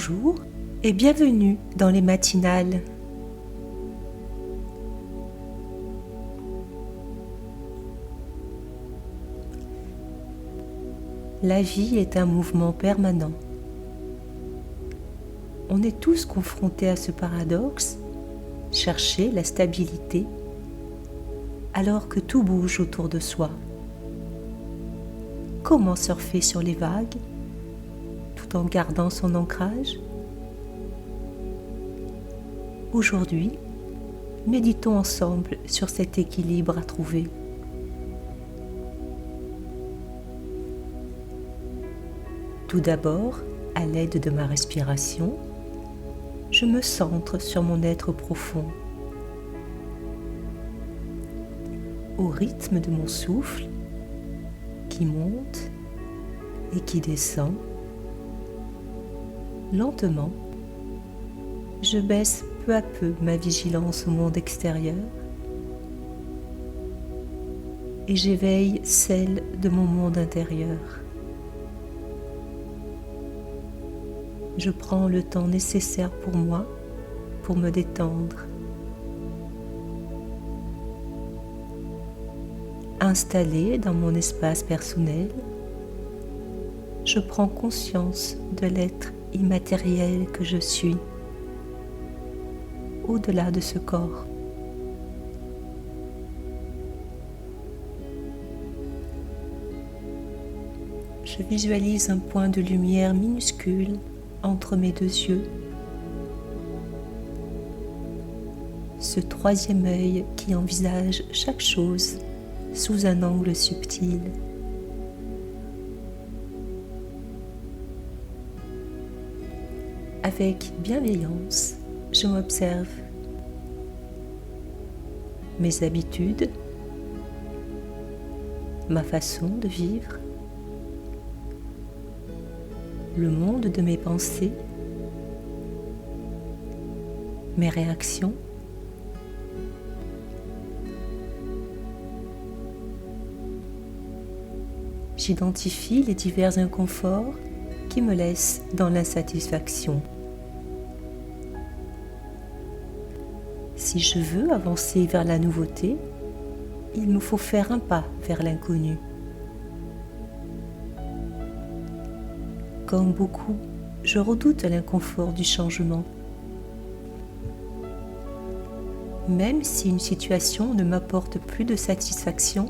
Bonjour et bienvenue dans les matinales. La vie est un mouvement permanent. On est tous confrontés à ce paradoxe, chercher la stabilité alors que tout bouge autour de soi. Comment surfer sur les vagues tout en gardant son ancrage? Aujourd'hui, méditons ensemble sur cet équilibre à trouver. Tout d'abord, à l'aide de ma respiration, je me centre sur mon être profond. Au rythme de mon souffle, qui monte et qui descend, lentement, je baisse peu à peu ma vigilance au monde extérieur et j'éveille celle de mon monde intérieur. Je prends le temps nécessaire pour moi, pour me détendre. Installé dans mon espace personnel, je prends conscience de l'être immatériel que je suis, au-delà de ce corps. Je visualise un point de lumière minuscule entre mes deux yeux, ce troisième œil qui envisage chaque chose sous un angle subtil. Avec bienveillance, je m'observe. Mes habitudes, ma façon de vivre, le monde de mes pensées, mes réactions. J'identifie les divers inconforts qui me laissent dans l'insatisfaction. Si je veux avancer vers la nouveauté, il me faut faire un pas vers l'inconnu. Comme beaucoup, je redoute l'inconfort du changement. Même si une situation ne m'apporte plus de satisfaction,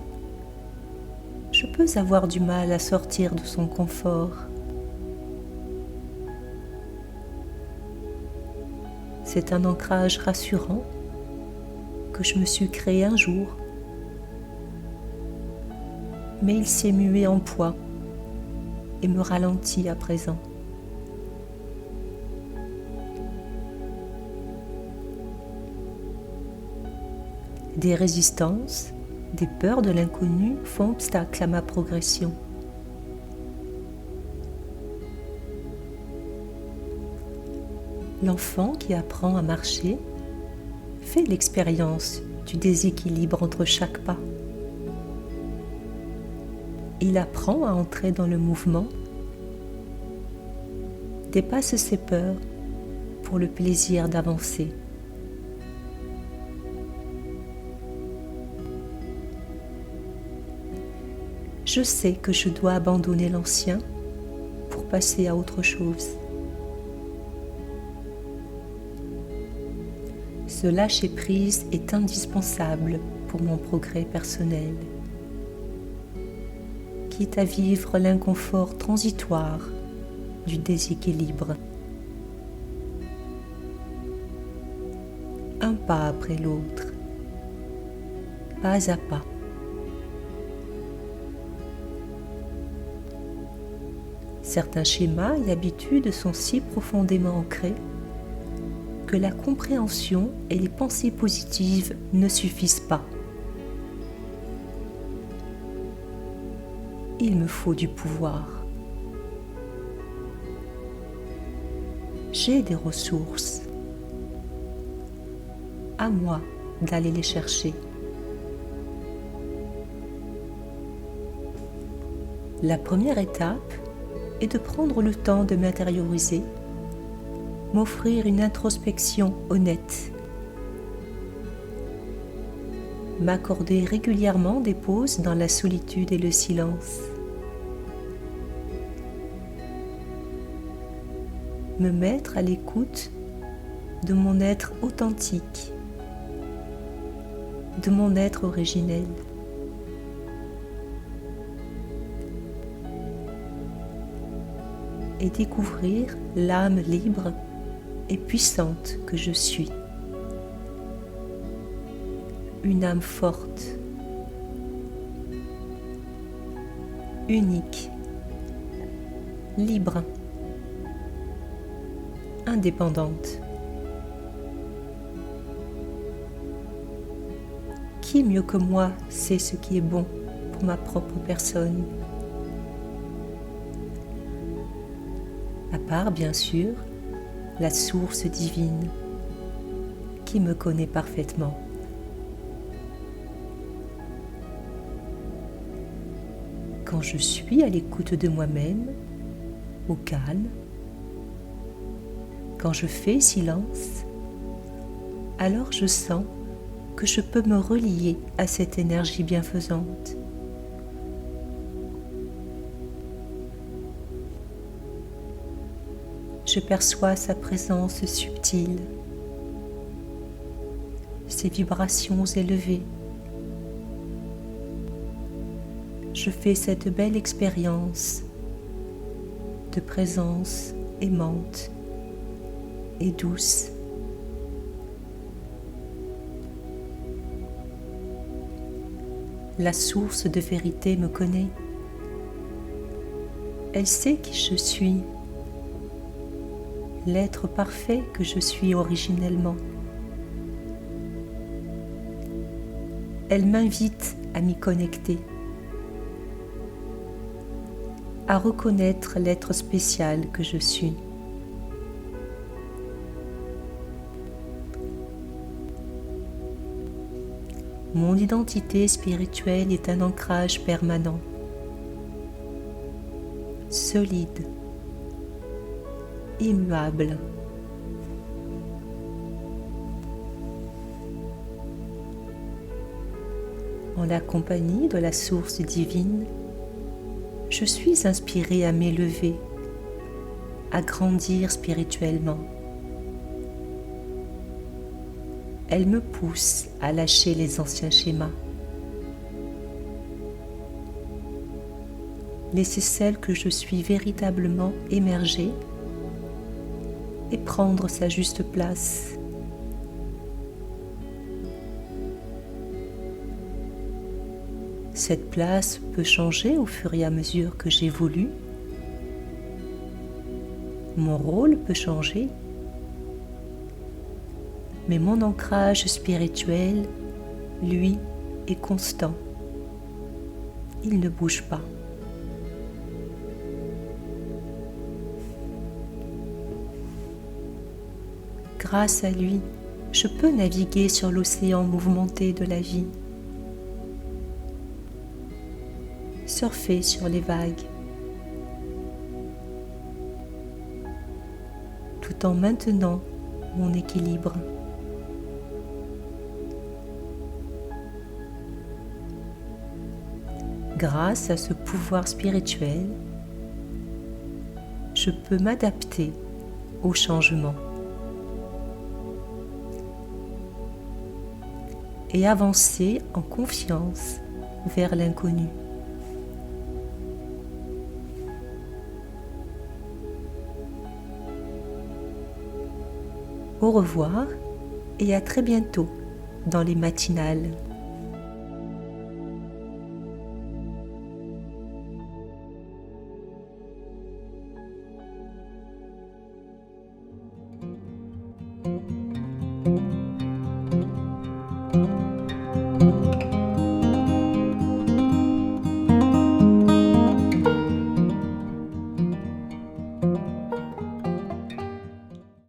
je peux avoir du mal à sortir de son confort. C'est un ancrage rassurant que je me suis créé un jour, mais il s'est mué en poids et me ralentit à présent. Des résistances, des peurs de l'inconnu font obstacle à ma progression. L'enfant qui apprend à marcher fait l'expérience du déséquilibre entre chaque pas. Il apprend à entrer dans le mouvement, dépasse ses peurs pour le plaisir d'avancer. Je sais que je dois abandonner l'ancien pour passer à autre chose. Ce lâcher-prise est indispensable pour mon progrès personnel. Quitte à vivre l'inconfort transitoire du déséquilibre. Un pas après l'autre, pas à pas. Certains schémas et habitudes sont si profondément ancrés que la compréhension et les pensées positives ne suffisent pas. Il me faut du pouvoir. J'ai des ressources. À moi d'aller les chercher. La première étape est de prendre le temps de m'intérioriser m'offrir une introspection honnête, m'accorder régulièrement des pauses dans la solitude et le silence, me mettre à l'écoute de mon être authentique, de mon être originel. Et découvrir l'âme libre et puissante que je suis. Une âme forte, unique, libre, indépendante. Qui mieux que moi sait ce qui est bon pour ma propre personne? À part, bien sûr, la source divine qui me connaît parfaitement. Quand je suis à l'écoute de moi-même, au calme, quand je fais silence, alors je sens que je peux me relier à cette énergie bienfaisante. Je perçois sa présence subtile, ses vibrations élevées. Je fais cette belle expérience de présence aimante et douce. La source de vérité me connaît. Elle sait qui je suis, l'être parfait que je suis originellement. Elle m'invite à m'y connecter, à reconnaître l'être spécial que je suis. Mon identité spirituelle est un ancrage permanent, solide, immuable. En la compagnie de la source divine, je suis inspirée à m'élever, à grandir spirituellement. Elle me pousse à lâcher les anciens schémas, laisser celle que je suis véritablement émerger et prendre sa juste place. Cette place peut changer au fur et à mesure que j'évolue. Mon rôle peut changer, mais mon ancrage spirituel, lui, est constant. Il ne bouge pas. Grâce à lui, je peux naviguer sur l'océan mouvementé de la vie, surfer sur les vagues, tout en maintenant mon équilibre. Grâce à ce pouvoir spirituel, je peux m'adapter au changement et avancer en confiance vers l'inconnu. Au revoir et à très bientôt dans les matinales.